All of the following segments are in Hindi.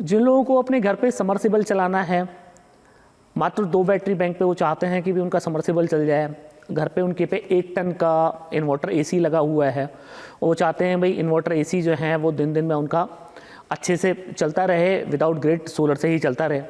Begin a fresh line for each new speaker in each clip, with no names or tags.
जिन लोगों को अपने घर पे समरसिबल चलाना है, मात्र 2 बैटरी बैंक पे वो चाहते हैं कि भी उनका समरसिबल चल जाए, घर पे उनके पे 1 टन का इन्वर्टर एसी लगा हुआ है, वो चाहते हैं भाई इन्वर्टर एसी जो है वो दिन दिन में उनका अच्छे से चलता रहे, विदाउट ग्रिड सोलर से ही चलता रहे।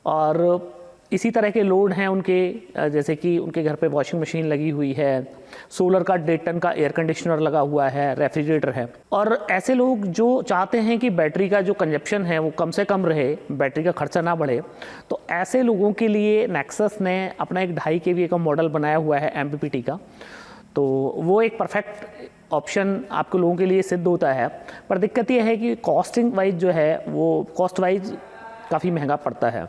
और इसी तरह के लोड हैं उनके, जैसे कि उनके घर पे वॉशिंग मशीन लगी हुई है, सोलर का 1.5 टन का एयर कंडीशनर लगा हुआ है, रेफ्रिजरेटर है। और ऐसे लोग जो चाहते हैं कि बैटरी का जो कंजप्शन है वो कम से कम रहे, बैटरी का खर्चा ना बढ़े, तो ऐसे लोगों के लिए नेक्सस ने अपना एक 2.5 kVA का मॉडल बनाया हुआ है MPPT का। तो वो एक परफेक्ट ऑप्शन आपके लोगों के लिए सिद्ध होता है। पर दिक्कत ये है कि कॉस्टिंग वाइज जो है वो कॉस्ट वाइज काफ़ी महंगा पड़ता है।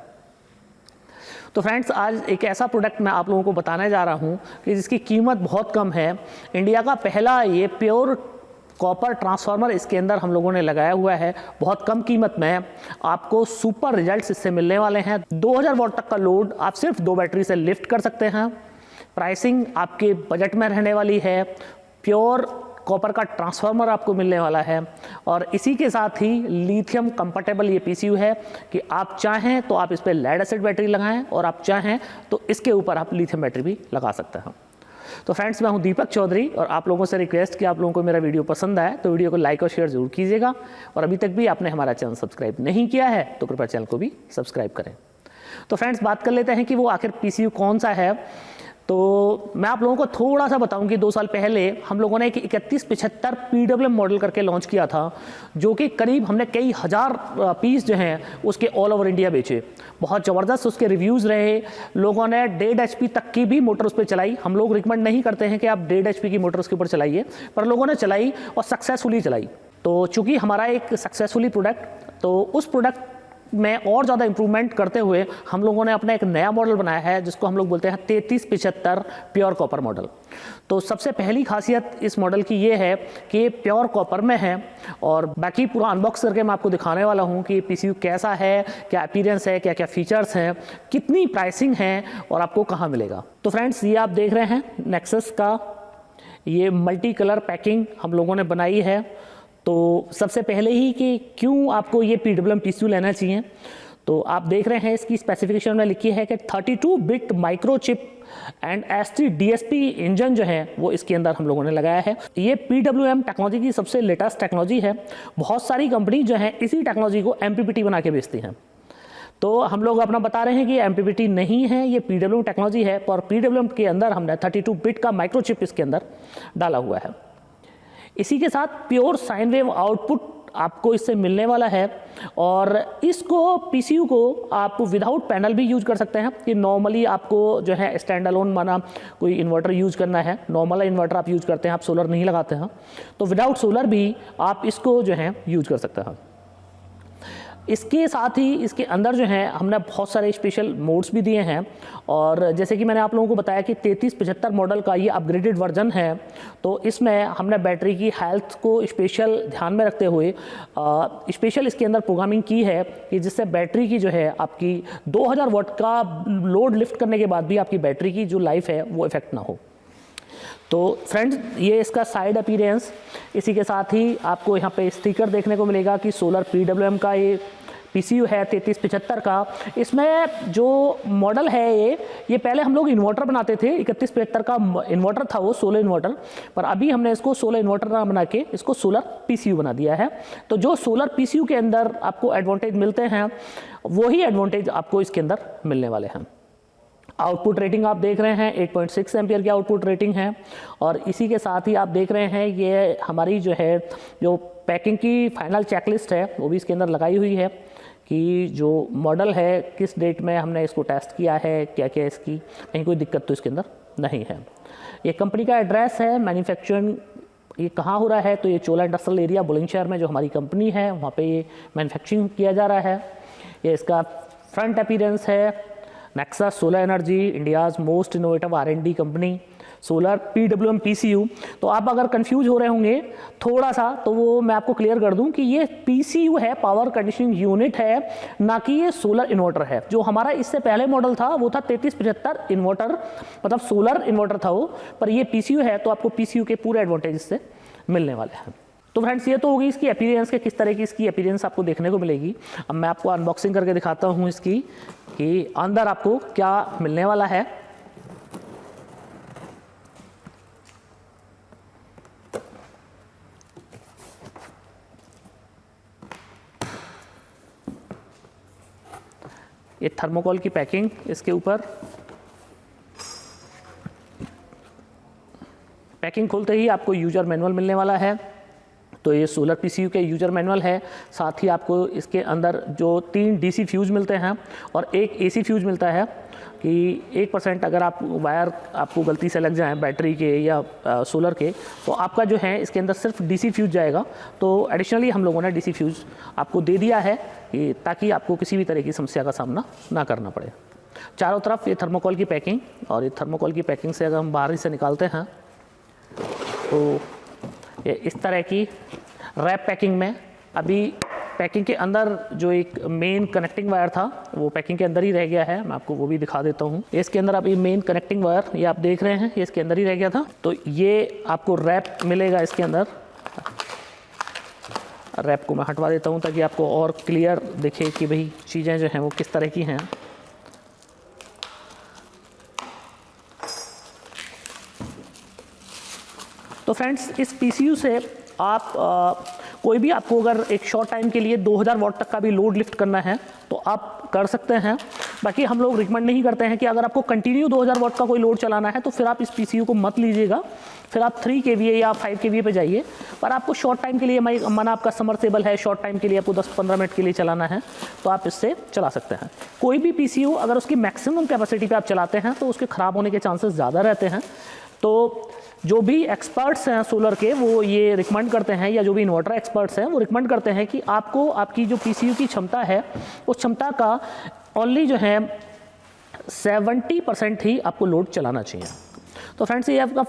तो फ्रेंड्स, आज एक ऐसा प्रोडक्ट मैं आप लोगों को बताने जा रहा हूँ कि जिसकी कीमत बहुत कम है। इंडिया का पहला ये प्योर कॉपर ट्रांसफार्मर इसके अंदर हम लोगों ने लगाया हुआ है। बहुत कम कीमत में आपको सुपर रिजल्ट्स इससे मिलने वाले हैं। 2000 वॉट तक का लोड आप सिर्फ 2 बैटरी से लिफ्ट कर सकते हैं। प्राइसिंग आपके बजट में रहने वाली है। प्योर कॉपर का ट्रांसफार्मर आपको मिलने वाला है और इसी के साथ ही लिथियम कंपैटिबल ये PCU है कि आप चाहें तो आप इस पर लेड एसिड बैटरी लगाएं और आप चाहें तो इसके ऊपर आप लिथियम बैटरी भी लगा सकते हैं। तो फ्रेंड्स, मैं हूं दीपक चौधरी और आप लोगों से रिक्वेस्ट कि आप लोगों को मेरा वीडियो पसंद आए तो वीडियो को लाइक और शेयर जरूर कीजिएगा। और अभी तक भी आपने हमारा चैनल सब्सक्राइब नहीं किया है तो कृपया चैनल को भी सब्सक्राइब करें। तो फ्रेंड्स, बात कर लेते हैं कि वो आखिर PCU कौन सा है। तो मैं आप लोगों को थोड़ा सा बताऊं कि 2 साल पहले हम लोगों ने एक 3175 PWM मॉडल करके लॉन्च किया था, जो कि करीब हमने कई हज़ार पीस जो हैं उसके ऑल ओवर इंडिया बेचे। बहुत ज़बरदस्त उसके रिव्यूज़ रहे। लोगों ने 1.5 HP तक की भी मोटर उस पर चलाई। हम लोग रिकमेंड नहीं करते हैं कि आप 1.5 HP की मोटर उसके ऊपर चलाइए, पर लोगों ने चलाई और सक्सेसफुली चलाई। तो चूँकि हमारा एक सक्सेसफुली प्रोडक्ट, तो उस प्रोडक्ट में और ज़्यादा इंप्रूवमेंट करते हुए हम लोगों ने अपना एक नया मॉडल बनाया है जिसको हम लोग बोलते हैं 3375 प्योर कॉपर मॉडल। तो सबसे पहली खासियत इस मॉडल की ये है कि ये प्योर कॉपर में है और बाकी पूरा अनबॉक्स करके मैं आपको दिखाने वाला हूँ कि PCU कैसा है, क्या अपीयरेंस है, क्या क्या फीचर्स हैं, कितनी प्राइसिंग है और आपको कहाँ मिलेगा। तो फ्रेंड्स, ये आप देख रहे हैं नेक्सस का ये मल्टी कलर पैकिंग हम लोगों ने बनाई है। तो सबसे पहले ही कि क्यों आपको ये PWM PCU लेना चाहिए, तो आप देख रहे हैं इसकी स्पेसिफिकेशन में लिखी है कि 32 bit microchip and S3 DSP engine जो है वो इसके अंदर हम लोगों ने लगाया है। ये PWM टेक्नोलॉजी की सबसे लेटेस्ट टेक्नोलॉजी है। बहुत सारी कंपनी जो है इसी टेक्नोलॉजी को MPPT बना के बेचती हैं। तो हम लोग अपना बता रहे हैं कि MPPT नहीं है, ये PWM टेक्नोलॉजी है। और PWM के अंदर हमने 32 बिट का माइक्रोचिप इसके अंदर डाला हुआ है। इसी के साथ प्योर साइन वेव आउटपुट आपको इससे मिलने वाला है और इसको PCU को आप विदाउट पैनल भी यूज कर सकते हैं। कि नॉर्मली आपको जो है स्टैंड अलोन माना कोई इन्वर्टर यूज करना है, नॉर्मल इन्वर्टर आप यूज करते हैं, आप सोलर नहीं लगाते हैं, तो विदाउट सोलर भी आप इसको जो है यूज कर सकते हैं। इसके साथ ही इसके अंदर जो है हमने बहुत सारे स्पेशल मोड्स भी दिए हैं और जैसे कि मैंने आप लोगों को बताया कि 3375 मॉडल का ये अपग्रेडेड वर्जन है। तो इसमें हमने बैटरी की हेल्थ को स्पेशल ध्यान में रखते हुए स्पेशल इसके अंदर प्रोग्रामिंग की है कि जिससे बैटरी की जो है आपकी 2000 वॉट का लोड लिफ्ट करने के बाद भी आपकी बैटरी की जो लाइफ है वो इफेक्ट ना हो। तो फ्रेंड्स, ये इसका साइड अपीयरेंस। इसी के साथ ही आपको यहाँ पे स्टिकर देखने को मिलेगा कि सोलर PWM का ये PCU है 3375 का। इसमें जो मॉडल है ये पहले हम लोग इन्वर्टर बनाते थे, 3175 का इन्वर्टर था वो, सोलर इन्वर्टर, पर अभी हमने इसको सोलर इन्वर्टर ना बना के इसको सोलर PCU बना दिया है। तो जो सोलर PCU के अंदर आपको एडवांटेज मिलते हैं वही एडवांटेज आपको इसके अंदर मिलने वाले हैं। आउटपुट रेटिंग आप देख रहे हैं 8.6 एम्पियर की आउटपुट रेटिंग है और इसी के साथ ही आप देख रहे हैं ये हमारी जो है जो पैकिंग की फाइनल चेकलिस्ट है वो भी इसके अंदर लगाई हुई है कि जो मॉडल है किस डेट में हमने इसको टेस्ट किया है, क्या क्या इसकी कहीं कोई दिक्कत तो इसके अंदर नहीं है। ये कंपनी का एड्रेस है, मैन्युफैक्चरिंग ये कहाँ हो रहा है, तो ये चोला इंडस्ट्रियल एरिया बुलंदशहर में जो हमारी कंपनी है वहाँ पे ये मैन्युफैक्चरिंग किया जा रहा है। ये इसका फ्रंट अपीयरेंस है। Nexus solar energy, India's most innovative R&D company, solar PWM PCU। तो आप अगर कंफ्यूज हो रहे होंगे थोड़ा सा, तो वो मैं आपको क्लियर कर दूं कि ये PCU है, पावर कंडीशनिंग यूनिट है, ना कि ये सोलर इन्वर्टर है। जो हमारा इससे पहले मॉडल था वो था 3375 इन्वर्टर, मतलब सोलर इन्वर्टर था वो, पर ये PCU है तो आपको PCU के पूरे एडवांटेज से मिलने वाले हैं। तो फ्रेंड्स ये तो होगी इसकी अपीयरेंस के, किस तरह की इसकी अपीयरेंस आपको देखने को मिलेगी। अब मैं आपको अनबॉक्सिंग करके दिखाता हूँ इसकी कि अंदर आपको क्या मिलने वाला है। ये थर्मोकोल की पैकिंग, इसके ऊपर पैकिंग खोलते ही आपको यूजर मैनुअल मिलने वाला है। तो ये सोलर पीसीयू के यूजर मैनुअल है। साथ ही आपको इसके अंदर जो 3 डीसी फ्यूज़ मिलते हैं और एक एसी फ्यूज़ मिलता है कि 1% अगर आप वायर आपको गलती से लग जाए बैटरी के या सोलर के, तो आपका जो है इसके अंदर सिर्फ डीसी फ्यूज़ जाएगा। तो एडिशनली हम लोगों ने डीसी फ्यूज़ आपको दे दिया है कि ताकि आपको किसी भी तरह की समस्या का सामना ना करना पड़े। चारों तरफ ये थर्मोकोल की पैकिंग, और ये थर्मोकोल की पैकिंग से अगर हम बाहर से निकालते हैं तो ये इस तरह की रैप पैकिंग में, अभी पैकिंग के अंदर जो एक मेन कनेक्टिंग वायर था वो पैकिंग के अंदर ही रह गया है। मैं आपको वो भी दिखा देता हूँ। इसके अंदर आप ये मेन कनेक्टिंग वायर ये आप देख रहे हैं, ये इसके अंदर ही रह गया था। तो ये आपको रैप मिलेगा इसके अंदर। रैप को मैं हटवा देता हूँ ताकि आपको और क्लियर दिखे कि भाई चीज़ें जो हैं वो किस तरह की हैं। तो फ्रेंड्स इस पीसीयू से आप कोई भी आपको अगर एक शॉर्ट टाइम के लिए 2000 वाट तक का भी लोड लिफ्ट करना है तो आप कर सकते हैं। बाकी हम लोग रिकमेंड नहीं करते हैं कि अगर आपको कंटिन्यू 2000 वाट का कोई लोड चलाना है तो फिर आप इस पीसीयू को मत लीजिएगा, फिर आप 3 kVA या 5 kVA पे जाइए। पर आपको शॉर्ट टाइम के लिए, माना आपका समरसेबल है, शॉर्ट टाइम के लिए आपको 10-15 मिनट के लिए चलाना है तो आप इससे चला सकते हैं। कोई भी पीसीयू अगर उसकी मैक्सिमम कैपेसिटी पर आप चलाते हैं तो उसके ख़राब होने के चांसेस ज़्यादा रहते हैं। तो जो भी एक्सपर्ट्स हैं सोलर के वो ये रिकमेंड करते हैं, या जो भी इन्वर्टर एक्सपर्ट्स हैं वो रिकमेंड करते हैं कि आपको आपकी जो पीसीयू की क्षमता है उस क्षमता का ओनली जो है 70% ही आपको लोड चलाना चाहिए। तो फ्रेंड्स ये आपका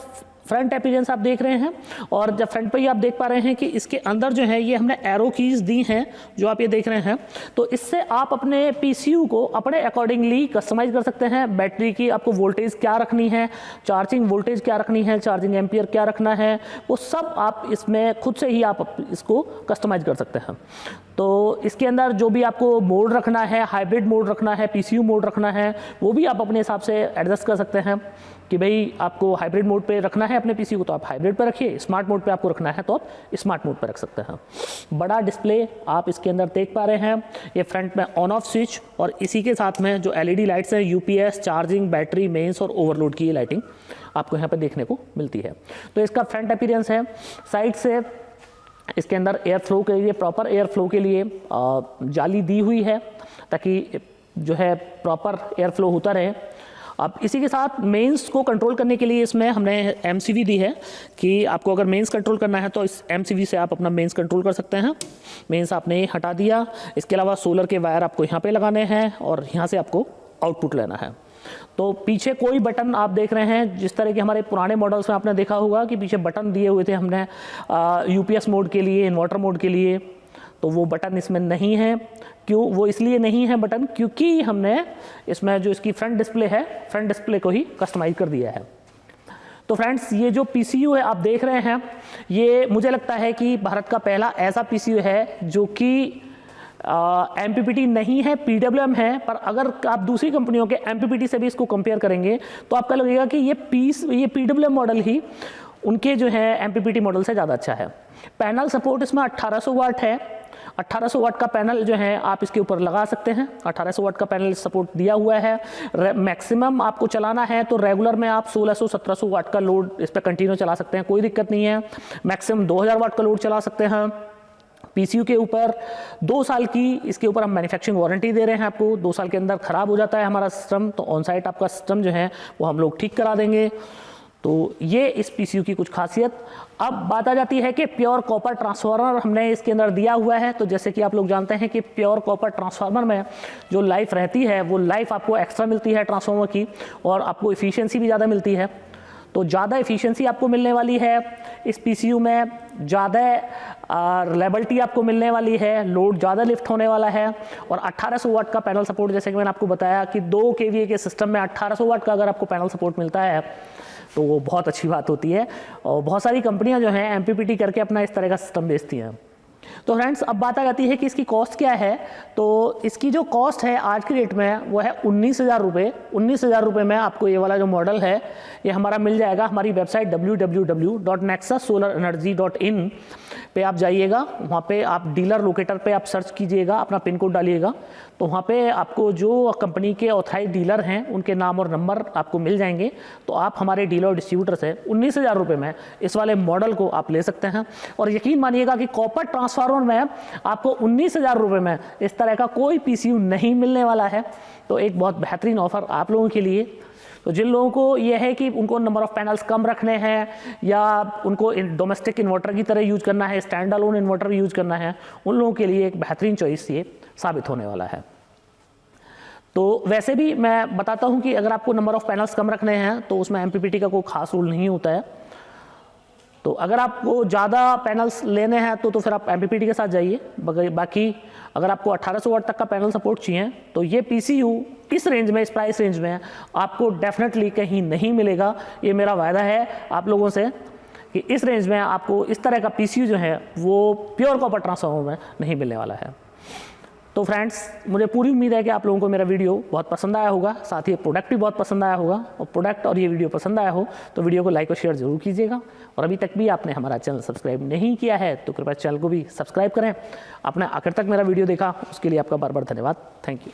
फ्रंट अपीयरेंस आप देख रहे हैं, और जब फ्रंट पे ही आप देख पा रहे हैं कि इसके अंदर जो है ये हमने एरो कीज दी हैं जो आप ये देख रहे हैं। तो इससे आप अपने पीसीयू को अपने अकॉर्डिंगली कस्टमाइज़ कर सकते हैं। बैटरी की आपको वोल्टेज क्या रखनी है, चार्जिंग वोल्टेज क्या रखनी है, चार्जिंग एम्पियर क्या रखना है, वो सब आप इसमें खुद से ही आप इसको कस्टमाइज़ कर सकते हैं। तो इसके अंदर जो भी आपको मोड रखना है, हाइब्रिड मोड रखना है, पीसीयू मोड रखना है, वो भी आप अपने हिसाब से एडजस्ट कर सकते हैं कि भाई आपको हाइब्रिड मोड पे रखना है अपने पीसीयू को तो आप हाइब्रिड पे रखिए, स्मार्ट मोड पे आपको रखना है तो आप स्मार्ट मोड पे रख सकते हैं। बड़ा डिस्प्ले आप इसके अंदर देख पा रहे हैं, ये फ्रंट में ऑन ऑफ स्विच, और इसी के साथ में जो एलईडी लाइट्स हैं, यूपीएस, चार्जिंग, बैटरी, मेंस और ओवरलोड की लाइटिंग आपको यहाँ पर देखने को मिलती है। तो इसका फ्रंट अपीयरेंस है। साइड से इसके अंदर एयर फ्लो के लिए, प्रॉपर एयर फ्लो के लिए जाली दी हुई है ताकि जो है प्रॉपर एयर फ्लो होता रहे। अब इसी के साथ मेंस को कंट्रोल करने के लिए इसमें हमने एमसीवी दी है कि आपको अगर मेंस कंट्रोल करना है तो इस एमसीवी से आप अपना मेंस कंट्रोल कर सकते हैं। मेंस आपने हटा दिया। इसके अलावा सोलर के वायर आपको यहाँ पे लगाने हैं और यहाँ से आपको आउटपुट लेना है। तो पीछे कोई बटन आप देख रहे हैं, जिस तरह के हमारे पुराने मॉडल्स में आपने देखा होगा कि पीछे बटन दिए हुए थे हमने यूपीएस मोड के लिए, इन्वर्टर मोड के लिए, तो वो बटन इसमें नहीं है। क्यों? वो इसलिए नहीं है बटन क्योंकि हमने इसमें जो इसकी फ्रंट डिस्प्ले है, फ्रंट डिस्प्ले को ही कस्टमाइज कर दिया है। तो फ्रेंड्स ये जो पीसीयू है आप देख रहे हैं, ये मुझे लगता है कि भारत का पहला ऐसा पीसीयू है जो कि एमपीपीटी नहीं है, पीडब्ल्यूएम है। पर अगर आप दूसरी कंपनियों के एमपीपीटी से भी इसको कंपेयर करेंगे तो आपका लगेगा कि ये पीडब्ल्यूएम मॉडल ही उनके जो है एमपीपीटी मॉडल से ज़्यादा अच्छा है। पैनल सपोर्ट इसमें 1800 वाट है। 1800 वाट का पैनल जो है आप इसके ऊपर लगा सकते हैं। 1800 वाट का पैनल सपोर्ट दिया हुआ है। मैक्सिमम आपको चलाना है तो रेगुलर में आप 1600-1700 वाट का लोड इस पर कंटिन्यू चला सकते हैं, कोई दिक्कत नहीं है। मैक्सिमम 2000 वाट का लोड चला सकते हैं। पीसीयू के ऊपर 2 साल की इसके ऊपर हम मैन्युफैक्चरिंग वारंटी दे रहे हैं आपको। 2 साल के अंदर ख़राब हो जाता है हमारा सिस्टम तो ऑन साइट आपका सिस्टम जो है वो हम लोग ठीक करा देंगे। तो ये इस पीसीयू की कुछ खासियत। अब बात आ जाती है कि प्योर कॉपर ट्रांसफार्मर हमने इसके अंदर दिया हुआ है। तो जैसे कि आप लोग जानते हैं कि प्योर कॉपर ट्रांसफार्मर में जो लाइफ रहती है वो लाइफ आपको एक्स्ट्रा मिलती है ट्रांसफार्मर की, और आपको एफिशिएंसी भी ज़्यादा मिलती है। तो ज़्यादा एफिशिएंसी आपको मिलने वाली है इस पीसीयू में, ज़्यादा रिलायबिलिटी आपको मिलने वाली है, लोड ज़्यादा लिफ्ट होने वाला है, और 1800 वाट का पैनल सपोर्ट, जैसे कि मैंने आपको बताया कि 2 kVA के सिस्टम में 1800 वाट का अगर आपको पैनल सपोर्ट मिलता है तो वो बहुत अच्छी बात होती है। और बहुत सारी कंपनियां जो हैं MPPT करके अपना इस तरह का सिस्टम बेचती हैं। तो फ्रेंड्स अब बात आ जाती है कि इसकी कॉस्ट क्या है। तो इसकी जो कॉस्ट है आज की डेट में वो है 19,000 रुपये। 19,000 रुपये में आपको ये वाला जो मॉडल है ये हमारा मिल जाएगा। हमारी वेबसाइट www.nexassolarenergy.in पे आप जाइएगा, वहाँ पे आप डीलर लोकेटर पे आप सर्च कीजिएगा, अपना पिन कोड डालिएगा, तो वहाँ पे आपको जो कंपनी के ऑथराइज डीलर हैं उनके नाम और नंबर आपको मिल जाएंगे। तो आप हमारे डीलर और डिस्ट्रीब्यूटर से 19,000 रुपये में इस वाले मॉडल को आप ले सकते हैं। और यकीन मानिएगा कि कॉपर ट्रांसफार्मर में आपको 19,000 रुपये में इस तरह का कोई PCU नहीं मिलने वाला है। तो एक बहुत बेहतरीन ऑफर आप लोगों के लिए। तो जिन लोगों को ये है कि उनको नंबर ऑफ पैनल्स कम रखने हैं या उनको डोमेस्टिक इन्वर्टर की तरह यूज करना है, स्टैंड अलोन इन्वर्टर यूज करना है, उन लोगों के लिए एक बेहतरीन चॉइस ये साबित होने वाला है। तो वैसे भी मैं बताता हूँ कि अगर आपको नंबर ऑफ पैनल्स कम रखने हैं तो उसमें MPPT का कोई खास रूल नहीं होता है। तो अगर आपको ज़्यादा पैनल्स लेने हैं तो फिर आप MPPT के साथ जाइए। बाकी अगर आपको 1800 वाट तक का पैनल सपोर्ट चाहिए तो ये PCU इस रेंज में, इस प्राइस रेंज में आपको डेफिनेटली कहीं नहीं मिलेगा। ये मेरा वायदा है आप लोगों से कि इस रेंज में आपको इस तरह का PCU जो है वो प्योर कॉपर ट्रांसफार्मर में नहीं मिलने वाला है। तो फ्रेंड्स मुझे पूरी उम्मीद है कि आप लोगों को मेरा वीडियो बहुत पसंद आया होगा, साथ ही प्रोडक्ट भी बहुत पसंद आया होगा। और प्रोडक्ट और ये वीडियो पसंद आया हो तो वीडियो को लाइक और शेयर जरूर कीजिएगा। और अभी तक भी आपने हमारा चैनल सब्सक्राइब नहीं किया है तो कृपया चैनल को भी सब्सक्राइब करें। आपने आखिर तक मेरा वीडियो देखा उसके लिए आपका बार बार धन्यवाद। Thank you.